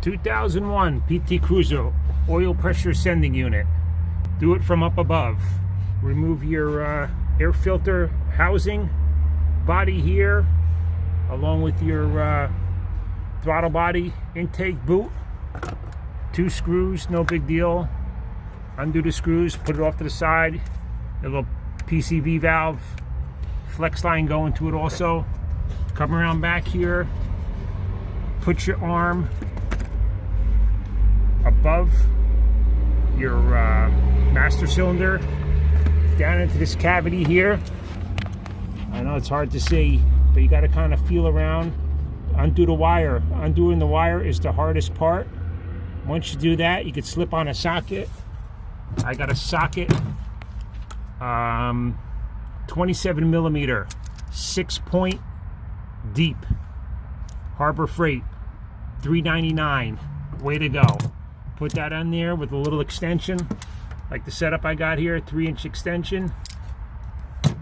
2001 PT Cruiser oil pressure sending unit. Do it from up above. Remove your air filter housing body here, along with your throttle body intake boot. 2 screws, no big deal. Undo the screws, put it off to the side. A little PCV valve, flex line going to it also. Come around back here, put your arm above your master cylinder, down into this cavity here. I know it's hard to see, but you got to kind of feel around. Undo the wire. Undoing the wire is the hardest part. Once you do that, you can slip on a socket. I got a socket, 27 millimeter, 6-point deep, Harbor Freight, $3.99. Way to go. Put that on there with a little extension, like the setup I got here, 3-inch extension.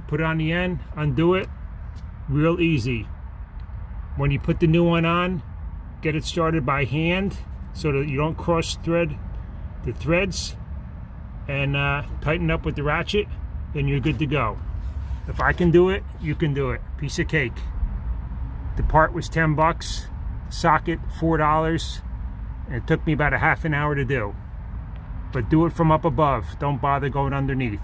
Put it on the end, undo it, real easy. When you put the new one on, get it started by hand so that you don't cross thread the threads, and tighten up with the ratchet, then you're good to go. If I can do it, you can do it. Piece of cake. The part was $10, socket $4, and it took me about a half an hour to do. But do it from up above. Don't bother going underneath.